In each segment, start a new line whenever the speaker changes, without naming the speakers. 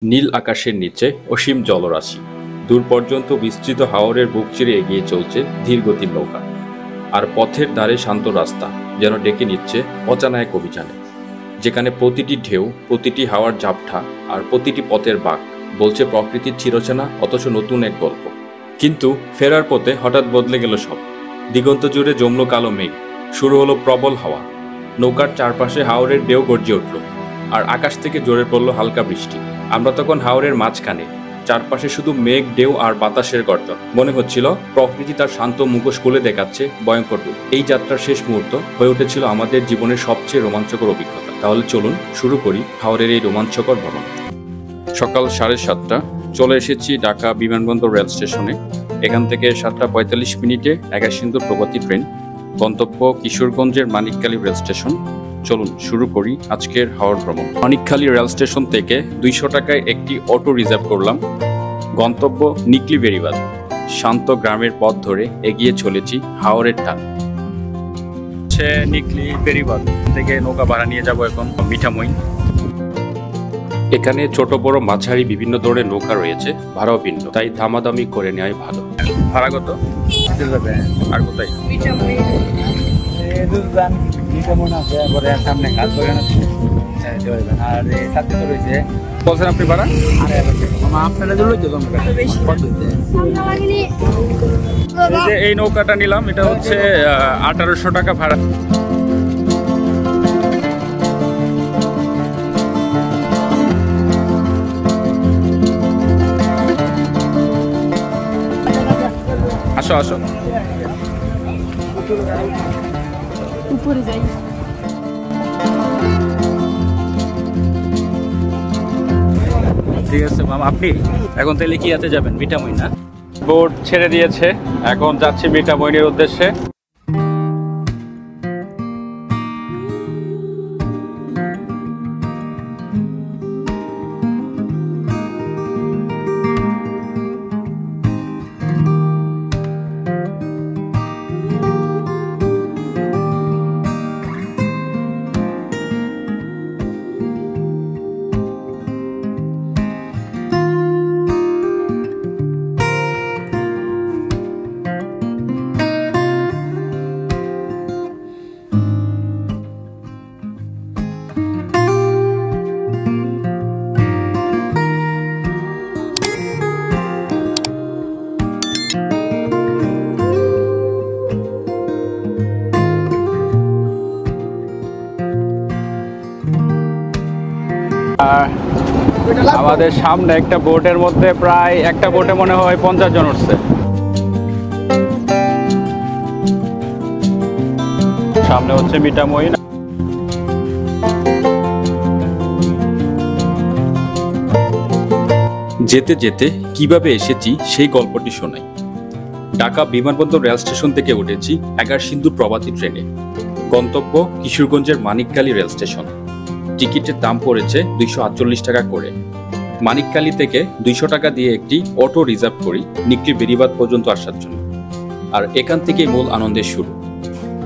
নীল আকাশের নিচে অসীম জলরাশি, দূর পর্যন্ত বিস্তৃত হাওরের বুক চিরে এগিয়ে চলছে ধীরগতির নৌকা। আর পথের ধারে শান্ত রাস্তা যেন ডেকে নিচ্ছে অজানা এক অভিযানে, যেখানে প্রতিটি ঢেউ, প্রতিটি হাওয়ার ঝাপটা আর প্রতিটি পথের বাঁক বলছে প্রকৃতির চিরচেনা অথচ নতুন এক গল্প। কিন্তু ফেরার পথে হঠাৎ বদলে গেল সব। দিগন্ত জুড়ে জমল কালো মেঘ, শুরু হলো প্রবল হাওয়া, নৌকার চারপাশে হাওরের ঢেউ গর্জে উঠল, আর আকাশ থেকে জোরে পড়ল হালকা বৃষ্টি। আমরা তখন হাওরের মাঝখানে, চারপাশে শুধু মেঘ, ঢেউ আর বাতাসের গর্জন। মনে হচ্ছিল প্রকৃতি তার শান্ত মুখোশ খুলে দেখাচ্ছে ভয়ঙ্কর রূপ। এই যাত্রার শেষ মুহূর্ত হয়ে উঠেছিল আমাদের জীবনের সবচেয়ে রোমাঞ্চকর অভিজ্ঞতা। তাহলে চলুন শুরু করি হাওরের এই রোমাঞ্চকর ভ্রমণ। সকাল 7:30, চলে এসেছি ঢাকা বিমানবন্দর রেল স্টেশনে। এখান থেকে 7:45 আকাশসিন্ধু প্রগতি ট্রেন, গন্তব্য কিশোরগঞ্জের মানিকখালী রেল স্টেশন। চলুন শুরু করি আজকের হাওর ভ্রমণ। মানিকখালী রেল স্টেশন থেকে 200 টাকায় একটি অটো রিজার্ভ করলাম। গন্তব্য নিকলি বেড়িবাঁধ। শান্ত গ্রামের পথ ধরে এগিয়ে চলেছি হাওরের টান। নিকলি বেড়িবাঁধ থেকে নৌকা ভাড়া নিয়ে যাব এখন মিঠামইন। এখানে ছোট বড় মাঝারি বিভিন্ন ধরনের নৌকা রয়েছে, ভাড়াও ভিন্ন, তাই দামাদামি করে নেওয়াই ভালো। ভাড়া কত? আর কোথায়? বলছেন আপনি ভাড়া? এই নৌকাটা নিলাম, এটা হচ্ছে 1800 টাকা ভাড়া। আসো আসো, উপরে যাই। ঠিক আছে মামা, আপনি এখন তাহলে কি হাতে যাবেন? মিঠামইন না? বোট ছেড়ে দিয়েছে, এখন যাচ্ছি মিঠামইনের উদ্দেশ্যে। আমাদের সামনে একটা বোটের মধ্যে প্রায় একটা বোটে মনে হয় 50 জন উঠছে। সামনে হচ্ছে মিঠামইন। যেতে যেতে কিভাবে এসেছি সেই গল্পটি শোনাই। ঢাকা বিমানবন্দর রেল স্টেশন থেকে উঠেছি আকাশসিন্ধু প্রগতি ট্রেনে। গন্তব্য কিশোরগঞ্জের মানিকখালী রেল স্টেশন। টিকিটের দাম পড়েছে 248 টাকা করে। মানিকখালী থেকে 200 টাকা দিয়ে একটি অটো রিজার্ভ করি নিকলি বেড়িবাঁধ পর্যন্ত আসার জন্য। আর এখান থেকে মূল আনন্দের শুরু।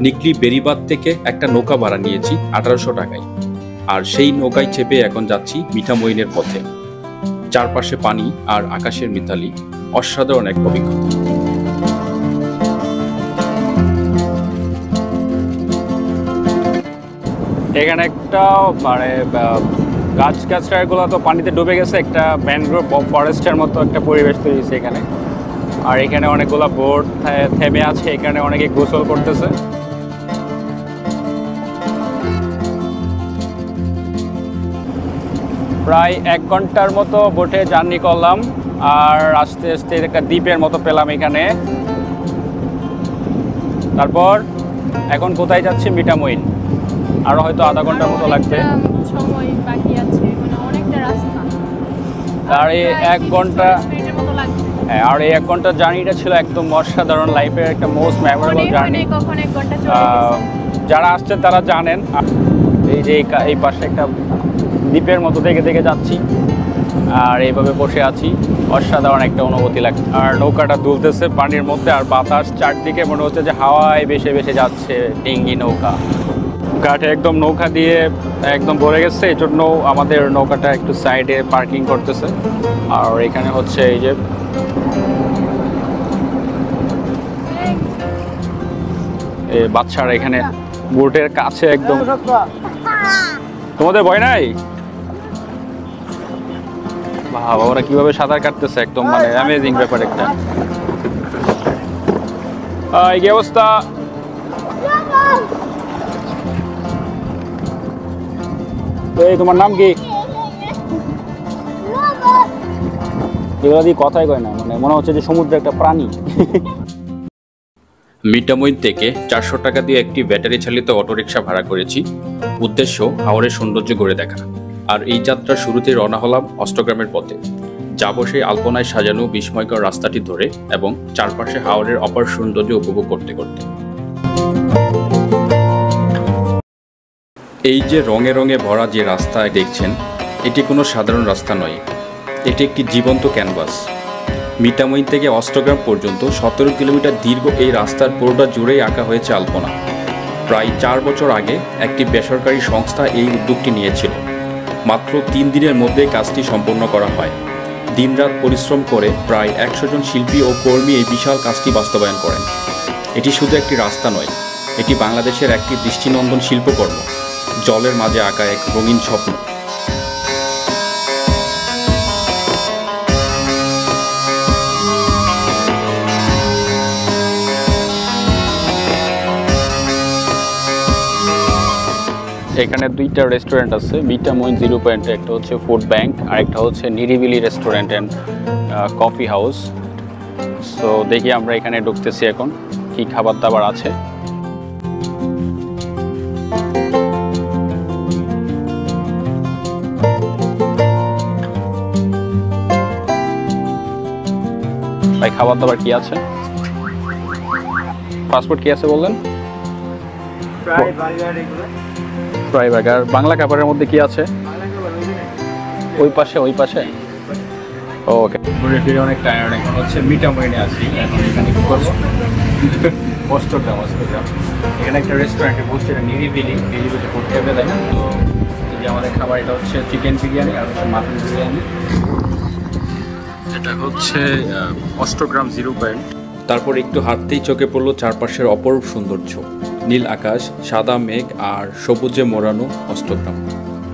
নিকলি বেড়িবাঁধ থেকে একটা নৌকা ভাড়া নিয়েছি 1800 টাকায়, আর সেই নৌকায় চেপে এখন যাচ্ছি মিঠামইনের পথে। চারপাশে পানি আর আকাশের মিতালি, অসাধারণ এক অভিজ্ঞতা। এখানে একটা মানে গাছগাছড়াগুলো তো পানিতে ডুবে গেছে, একটা ম্যানগ্রোভ ফরেস্টের মতো একটা পরিবেশ তৈরি হয়েছে এখানে। আর এখানে অনেকগুলো বোট থেমে আছে, এখানে অনেকে গোসল করতেছে। প্রায় 1 ঘন্টার মতো বোটে জার্নি করলাম, আর আস্তে আস্তে একটা দ্বীপের মতো পেলাম এখানে। তারপর এখন কোথায় যাচ্ছি? মিঠামইন। আরো হয়তো আধা ঘন্টার মতো লাগবে। আর এই 1 ঘন্টা, হ্যাঁ, আর এই 1 ঘন্টার জার্নিটা ছিল একদম অসাধারণ, লাইফের একটা মোস্ট মেমোরেবল জার্নি। যারা আসছেন তারা জানেন। এই যে এই পাশে একটা দ্বীপের মতো দেখে দেখে যাচ্ছি, আর এইভাবে বসে আছি। অসাধারণ একটা অনুভূতি লাগছে। আর নৌকাটা দুলতেছে পানির মধ্যে, আর বাতাস চারদিকে মনে হচ্ছে যে হাওয়ায় ভেসে ভেসে যাচ্ছে ডিঙ্গি নৌকা।
ঘাটে একদম নৌকা দিয়ে একদম ভরে গেছে, এই জন্য আমাদের নৌকাটা একটু সাইডে পার্কিং করতেছে। আর এখানে হচ্ছে এই যে বাচ্চারা এখানে বোটের কাছে একদম। তোমাদের ভয় নাই? বাবা, ওরা কিভাবে সাঁতার কাটতেছে, একদম মানে অ্যামেজিং ব্যাপার একটা। কি অবস্থা? এই তোমার নাম কি? এগুলো দিয়ে কথাই কয় না, মানে মনে হচ্ছে যে সমুদ্রে একটা প্রাণী।
মিঠামইন থেকে 400 টাকা দিয়ে একটি ব্যাটারি চালিত অটোরিকশা ভাড়া করেছি। উদ্দেশ্য হাওরের সৌন্দর্য ঘুরে দেখা। আর এই যাত্রার শুরুতেই রওনা হলাম অষ্টগ্রামের পথে। যাব সেই আলপনায় সাজানো বিস্ময়কর রাস্তাটি ধরে এবং চারপাশে হাওরের অপার সৌন্দর্য উপভোগ করতে করতে। এই যে রঙে রঙে ভরা যে রাস্তা দেখছেন, এটি কোনো সাধারণ রাস্তা নয়, এটি একটি জীবন্ত ক্যানভাস। মিঠামইন থেকে অষ্টগ্রাম পর্যন্ত 17 কিলোমিটার দীর্ঘ এই রাস্তার পুরোটা জুড়েই আঁকা হয়েছে আলপনা। প্রায় 4 বছর আগে একটি বেসরকারি সংস্থা এই উদ্যোগটি নিয়েছিল। মাত্র 3 দিনের মধ্যে কাজটি সম্পন্ন করা হয়। দিনরাত পরিশ্রম করে প্রায় 100 জন শিল্পী ও কর্মী এই বিশাল কাজটি বাস্তবায়ন করেন। এটি শুধু একটি রাস্তা নয়, এটি বাংলাদেশের একটি দৃষ্টিনন্দন শিল্পকর্ম, জলের মাঝে আঁকা এক রঙিন স্বপ্ন।
এখানে দুইটা রেস্টুরেন্ট আছে মিঠামইন 0 পয়েন্টে, একটা হচ্ছে ফুড ব্যাংক আর একটা হচ্ছে নিরিবিলি restaurant and coffee house. So দেখি আমরা এখানে ঢুকতেছি এখন কি খাবার দাবার আছে। ভাই খাবার দাবার কি আছে? ফাস্টফুড কি আছে বললেন? Fry burger. বাংলা খাবারের মধ্যে কি আছে? ওই পাশে ওকে। ঘুরে ফিরে অনেক টায়ার্ড, এখন হচ্ছে মিঠামইনে আছি। এখন এখানে কি করবো? অষ্টগ্রাম। এখানে একটা রেস্টুরেন্টে বসছে, নিরিবিলি করতে হবে, তাই না? তো এই যে আমাদের খাবার, এটা হচ্ছে চিকেন বিরিয়ানি আর হচ্ছে মাটন বিরিয়ানি। এটা হচ্ছে অষ্টগ্রাম 0 পয়েন্ট।
তারপর একটু হাঁটতেই চোখে পড়ল চারপাশের অপরূপ সৌন্দর্য, নীল আকাশ, সাদা মেঘ আর সবুজে মোড়ানো অষ্টগ্রাম।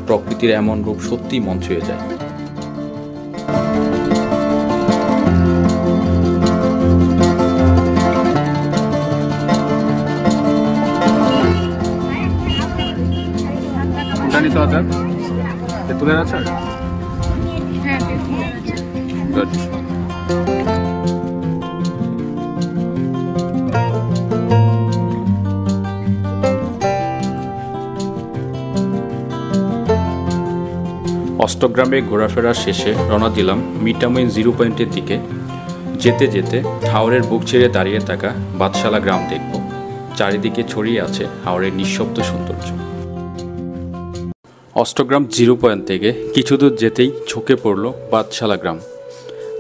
প্রকৃতির এমন রূপ সত্যিই মন ছুঁয়ে যায়।
তেঁতুলের আচার। গুড।
অষ্টগ্রামে ঘোরাফেরা শেষে রওনা দিলাম মিঠামইন 0 পয়েন্টের দিকে। যেতে যেতে হাওরের বুক ছেড়ে দাঁড়িয়ে থাকা বাদশালা গ্রাম দেখব। চারিদিকে ছড়িয়ে আছে হাওরের নিঃশব্দ সৌন্দর্য। অষ্টগ্রাম 0 পয়েন্ট থেকে কিছু দূর যেতেই চোখে পড়ল বাদশালা গ্রাম।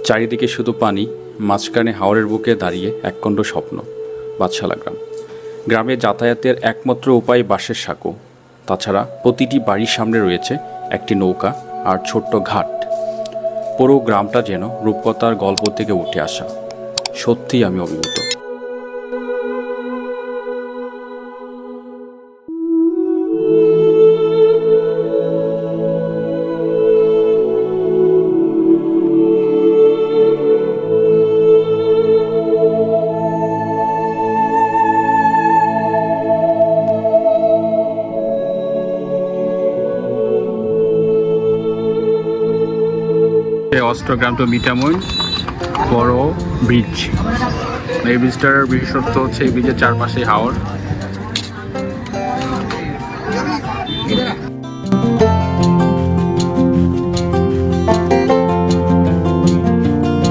চারিদিকে শুধু পানি, মাঝখানে হাওরের বুকে দাঁড়িয়ে একখণ্ড স্বপ্ন, বাদশালা গ্রাম। গ্রামে যাতায়াতের একমাত্র উপায় বাঁশের সাঁকো। তাছাড়া প্রতিটি বাড়ির সামনে রয়েছে একটি নৌকা আর ছোট্ট ঘাট। পুরো গ্রামটা যেন রূপকথার গল্প থেকে উঠে আসা। সত্যিই আমি অভিভূত।
অষ্টগ্রাম টু মিঠামইন বড় ব্রিজ। এই ব্রিজটার বিশেষত্ব হচ্ছে এই ব্রিজের চারপাশে হাওর।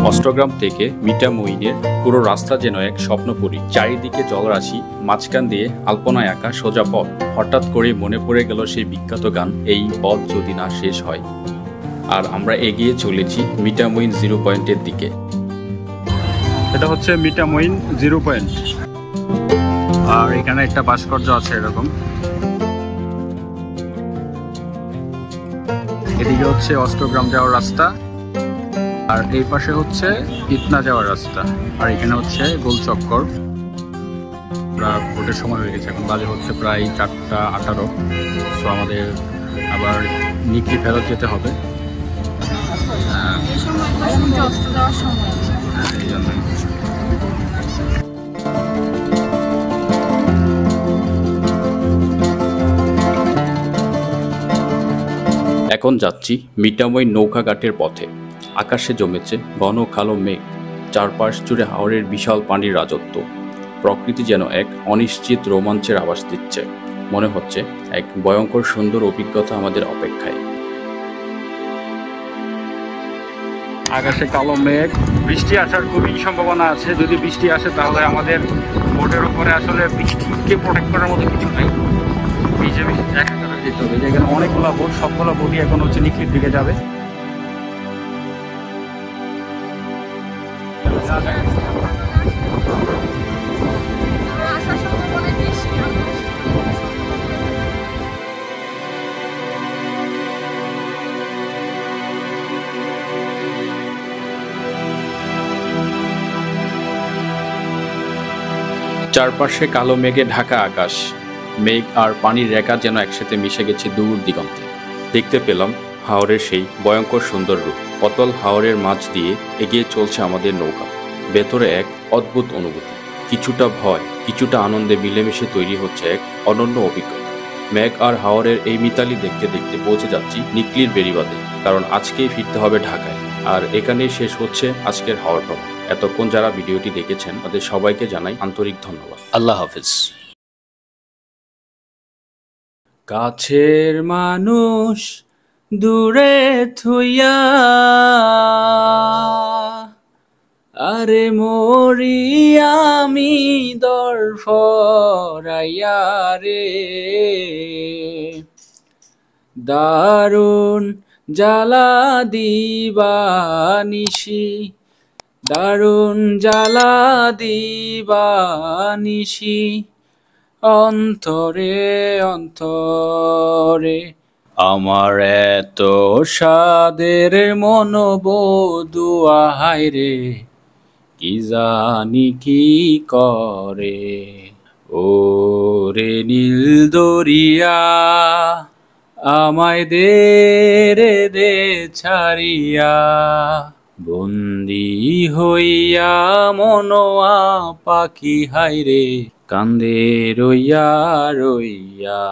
অষ্টগ্রাম থেকে মিঠামইনের পুরো রাস্তা যেন এক স্বপ্নপুরী। চারিদিকে জলরাশি, মাঝখান দিয়ে আলপনায় আঁকা সোজা পথ। হঠাৎ করে মনে পড়ে গেল সেই বিখ্যাত গান, এই পথ যদি না শেষ হয়। আর আমরা এগিয়ে চলেছি মিঠামইন 0 পয়েন্টের দিকে।
এটা হচ্ছে মিঠামইন 0 পয়েন্ট। আর এখানে একটা ভাস্কর্য আছে এরকম। এদিকে হচ্ছে অষ্টগ্রাম যাওয়ার রাস্তা, আর এই পাশে হচ্ছে ইটনা যাওয়ার রাস্তা, আর এখানে হচ্ছে গোলচক্কর। আমরা ভোটের সময় হয়ে গেছে, এখন বাজে হচ্ছে প্রায় 4টা 18। সো আমাদের আবার নিকলি ফেরত যেতে হবে, এই জন্যই।
এখন যাচ্ছি মিঠাময় নৌকাঘাটের পথে। আকাশে জমেছে ঘন কালো মেঘ, চারপাশ জুড়ে হাওরের বিশাল পানির রাজত্ব। প্রকৃতি যেন এক অনিশ্চিত রোমাঞ্চের আভাস দিচ্ছে। মনে হচ্ছে এক ভয়ঙ্কর সুন্দর অভিজ্ঞতা আমাদের অপেক্ষায়।
আকাশে কালো মেঘ, বৃষ্টি আসার খুবই সম্ভাবনা আছে। যদি বৃষ্টি আসে তাহলে আমাদের বোটের উপরে আসলে বৃষ্টিকে প্রোটেক্ট করার মতো কিছু নাই, ভিজে ভিজে একাকার হয়ে যেতে হবে। যেখানে অনেকগুলো বোট, সবগুলো বোটই এখন হচ্ছে নিকলির দিকে যাবে।
চারপাশে কালো মেঘে ঢাকা আকাশ, মেঘ আর পানির রেখা যেন একসাথে মিশে গেছে দূর দিগন্তে। দেখতে পেলাম হাওরের সেই ভয়ঙ্কর সুন্দর রূপ। অতল হাওরের মাঝ দিয়ে এগিয়ে চলছে আমাদের নৌকা। ভেতরে এক অদ্ভুত অনুভূতি, কিছুটা ভয়, কিছুটা আনন্দে মিলেমিশে তৈরি হচ্ছে এক অনন্য অভিজ্ঞতা। মেঘ আর হাওরের এই মিতালি দেখতে দেখতে পৌঁছে যাচ্ছি নিকলির বেড়িবাঁধে, কারণ আজকেই ফিরতে হবে ঢাকায়। আর এখানেই শেষ হচ্ছে আজকের হাওর ভ্রমণ। এতক্ষণ যারা ভিডিওটি দেখেছেন তাদের সবাইকে জানাই আন্তরিক ধন্যবাদ। আল্লাহ হাফেজ। কাছের মানুষ দূরে থুইয়া, আরে মরি আমি দরফরাইয়া রে, দারুণ জ্বালা দিবানিশি, দারুণ জ্বালা দিবানিশি, অন্তরে অন্তরে আমার এত সাদের মনোবধুয়া হায় রে, কি জানি কি করে। ও রে নীল দরিয়া, আমায় দে রে দে ছাড়িয়া, বন্দি হইয়া মনোয়া পাখি হায় রে, কান্দে রইয়া রইয়া।